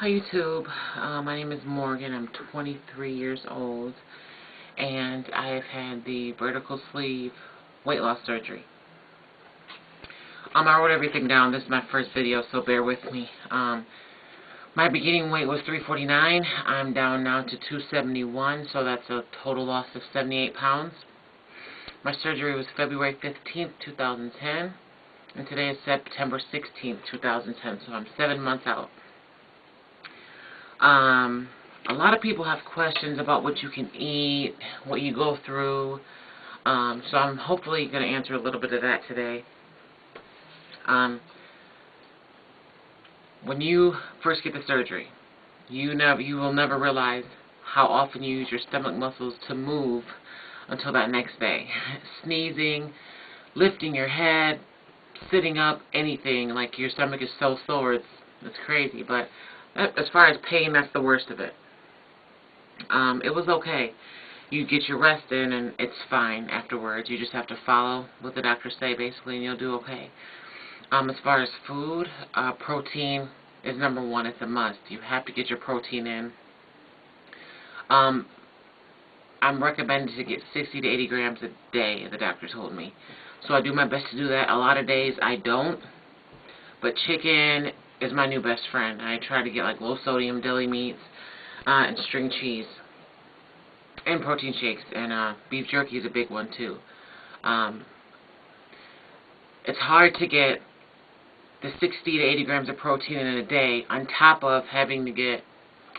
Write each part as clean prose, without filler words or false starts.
Hi YouTube, my name is Morgan. I'm 23 years old and I have had the vertical sleeve weight loss surgery. I wrote everything down. This is my first video, so bear with me. My beginning weight was 349. I'm down now to 271, so that's a total loss of 78 pounds. My surgery was February 15th, 2010, and today is September 16th, 2010, so I'm 7 months out. A lot of people have questions about what you can eat, what you go through, so I'm hopefully going to answer a little bit of that today. When you first get the surgery, you will never realize how often you use your stomach muscles to move until that next day. Sneezing, lifting your head, sitting up, anything, like your stomach is so sore, it's crazy. But as far as pain, that's the worst of it. It was okay. You get your rest in and it's fine afterwards. You just have to follow what the doctors say basically and you'll do okay. As far as food, protein is number one. It's a must. You have to get your protein in. I'm recommended to get 60 to 80 grams a day, the doctor told me. So I do my best to do that. A lot of days I don't. But chicken is my new best friend. I try to get like low sodium deli meats and string cheese and protein shakes, and beef jerky is a big one too. It's hard to get the 60 to 80 grams of protein in a day on top of having to get,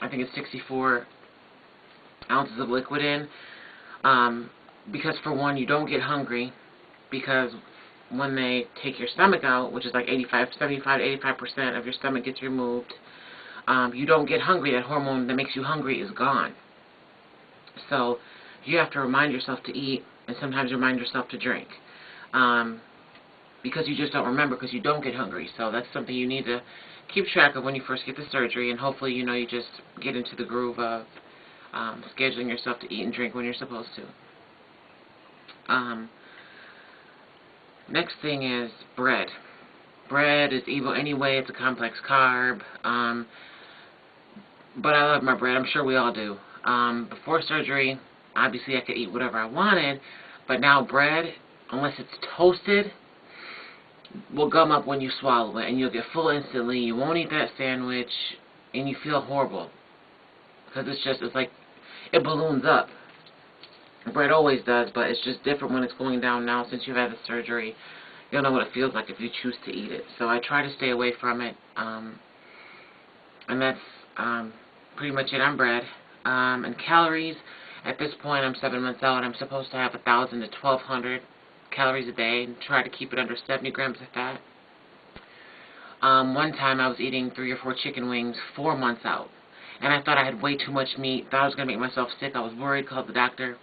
I think it's 64 ounces of liquid in, because for one, you don't get hungry, because when they take your stomach out, which is like 75 to 85% of your stomach gets removed, you don't get hungry. That hormone that makes you hungry is gone. So you have to remind yourself to eat, and sometimes remind yourself to drink, because you just don't remember because you don't get hungry. So that's something you need to keep track of when you first get the surgery, and hopefully you just get into the groove of scheduling yourself to eat and drink when you're supposed to. Next thing is bread. Bread is evil anyway. It's a complex carb. But I love my bread. I'm sure we all do. Before surgery, obviously I could eat whatever I wanted, but now bread, unless it's toasted, will gum up when you swallow it, and you'll get full instantly. You won't eat that sandwich, and you feel horrible, because it's like it balloons up. Bread always does, but it's just different when it's going down now. Since you've had the surgery, you'll know what it feels like if you choose to eat it. So I try to stay away from it, and that's pretty much it on bread. And calories, at this point I'm 7 months out, I'm supposed to have 1,000 to 1,200 calories a day and try to keep it under 70 grams of fat. One time I was eating 3 or 4 chicken wings 4 months out, and I thought I had way too much meat, thought I was going to make myself sick. I was worried, called the doctor,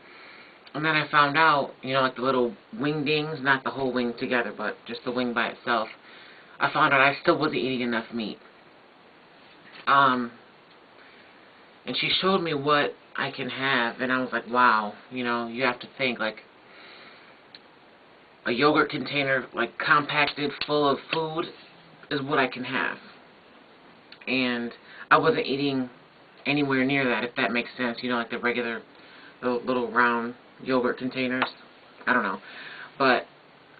and then I found out, like the little wingdings, not the whole wing together, but just the wing by itself, I found out I still wasn't eating enough meat. And she showed me what I can have, and I was like, wow, you have to think, like, a yogurt container, like, compacted full of food is what I can have. And I wasn't eating anywhere near that, if that makes sense, like the regular, the little round yogurt containers. I don't know. But,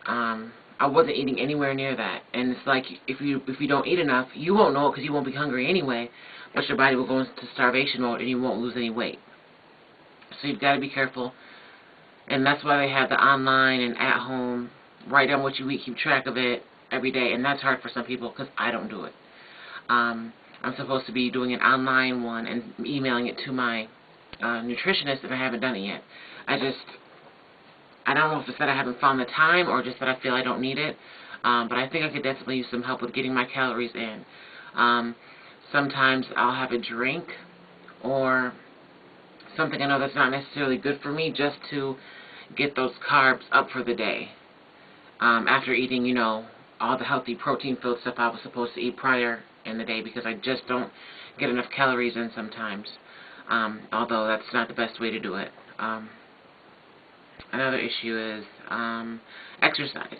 I wasn't eating anywhere near that. And it's like, if you don't eat enough, you won't know it because you won't be hungry anyway, but your body will go into starvation mode and you won't lose any weight. So you've got to be careful. And that's why they have the online and at home, write down what you eat, keep track of it every day. And that's hard for some people because I don't do it. I'm supposed to be doing an online one and emailing it to my nutritionist, and I haven't done it yet. I don't know if it's that I haven't found the time or just that I feel I don't need it, but I think I could definitely use some help with getting my calories in. Sometimes I'll have a drink or something I know that's not necessarily good for me just to get those carbs up for the day. After eating, all the healthy protein-filled stuff I was supposed to eat prior in the day, because I just don't get enough calories in sometimes, although that's not the best way to do it. Another issue is exercise.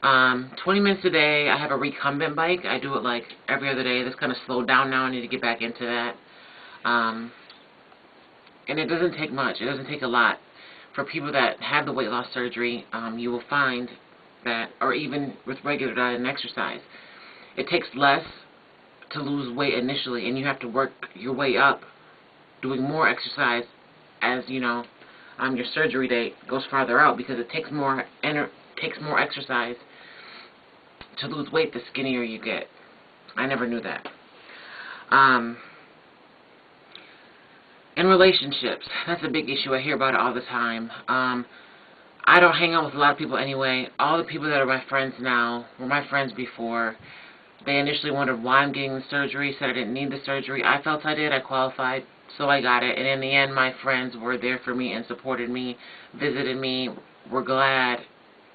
20 minutes a day. I have a recumbent bike. I do it like every other day. That's kind of slowed down now. I need to get back into that. And it doesn't take much. It doesn't take a lot. For people that have the weight loss surgery, you will find that, or even with regular diet and exercise, it takes less to lose weight initially, and you have to work your way up doing more exercise as, you know, your surgery date goes farther out, because it takes more exercise to lose weight the skinnier you get. I never knew that. In relationships, that's a big issue. I hear about it all the time. I don't hang out with a lot of people anyway. All the people that are my friends now were my friends before. They initially wondered why I'm getting the surgery, said I didn't need the surgery. I felt I did. I qualified, so I got it. And in the end, my friends were there for me and supported me, visited me, were glad,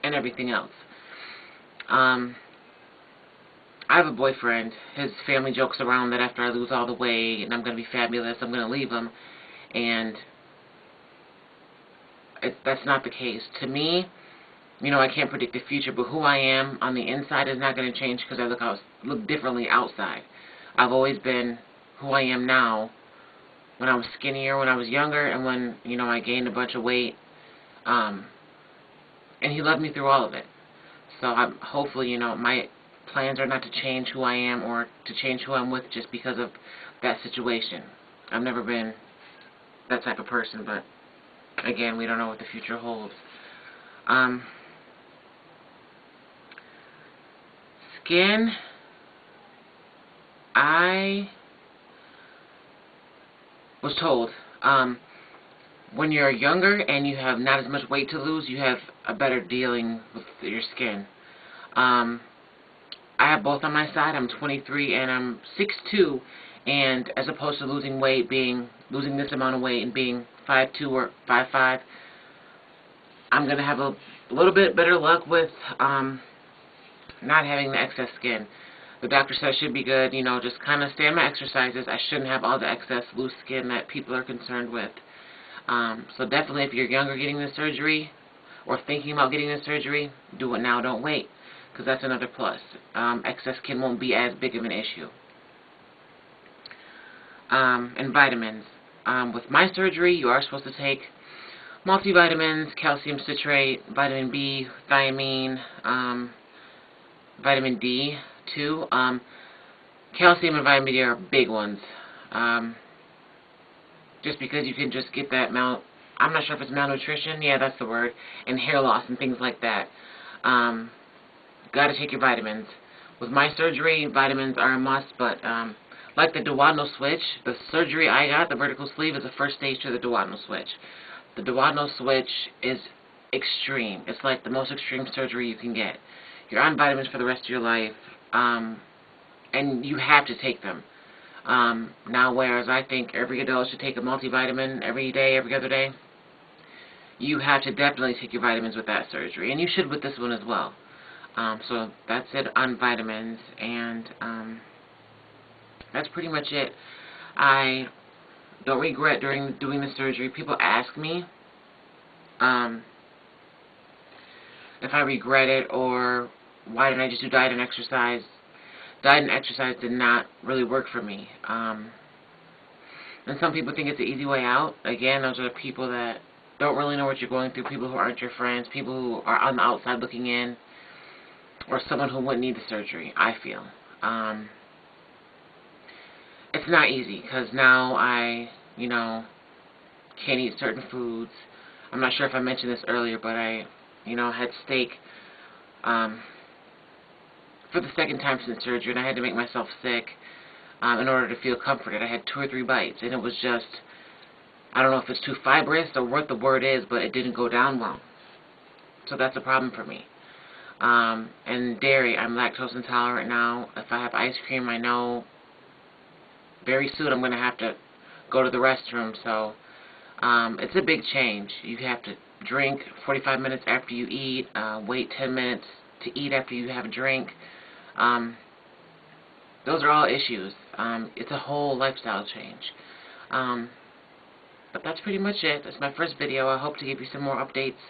and everything else. I have a boyfriend. His family jokes around that after I lose all the weight and I'm going to be fabulous, I'm going to leave him. And that's not the case. To me, you know, I can't predict the future, but who I am on the inside is not going to change because I look differently outside. I've always been who I am now. When I was skinnier, when I was younger, and when, you know, I gained a bunch of weight. And he loved me through all of it. So hopefully, you know, my plans are not to change who I am or to change who I'm with just because of that situation. I've never been that type of person, but again, we don't know what the future holds. Skin, I was told, when you're younger and you have not as much weight to lose, you have a better dealing with your skin. I have both on my side. I'm 23 and I'm 6'2", and as opposed to losing this amount of weight and being 5'2" or 5'5", I'm going to have a little bit better luck with not having the excess skin. The doctor said I should be good, you know, just kind of stay on my exercises. I shouldn't have all the excess loose skin that people are concerned with. So definitely if you're younger getting the surgery or thinking about getting the surgery, do it now, don't wait, because that's another plus. Excess skin won't be as big of an issue. And vitamins. With my surgery, you are supposed to take multivitamins, calcium citrate, vitamin B, thiamine, vitamin D too. Calcium and vitamin D are big ones. Just because you can just get that I'm not sure if it's malnutrition, yeah, that's the word, and hair loss and things like that. Gotta take your vitamins. With my surgery, vitamins are a must, but like the duodenal switch, the surgery I got, the vertical sleeve, is the first stage to the duodenal switch. The duodenal switch is extreme. It's like the most extreme surgery you can get. You're on vitamins for the rest of your life, and you have to take them. Now, whereas I think every adult should take a multivitamin every day, every other day, you have to definitely take your vitamins with that surgery, and you should with this one as well. So that's it on vitamins, and that's pretty much it. I don't regret doing the surgery. People ask me if I regret it or why didn't I just do diet and exercise. Diet and exercise did not really work for me. And some people think it's the easy way out. Again, those are the people that don't really know what you're going through, people who aren't your friends, people who are on the outside looking in, or someone who wouldn't need the surgery, I feel. It's not easy, because now I, you know, can't eat certain foods. I'm not sure if I mentioned this earlier, but I, you know, had steak for the second time since surgery, and I had to make myself sick in order to feel comforted. I had 2 or 3 bites, and it was just, I don't know if it's too fibrous or what the word is, but it didn't go down well. So that's a problem for me. And dairy, I'm lactose intolerant now. If I have ice cream, I know very soon I'm going to have to go to the restroom. So it's a big change. You have to drink 45 minutes after you eat, wait 10 minutes to eat after you have a drink. Those are all issues. It's a whole lifestyle change. But that's pretty much it. That's my first video. I hope to give you some more updates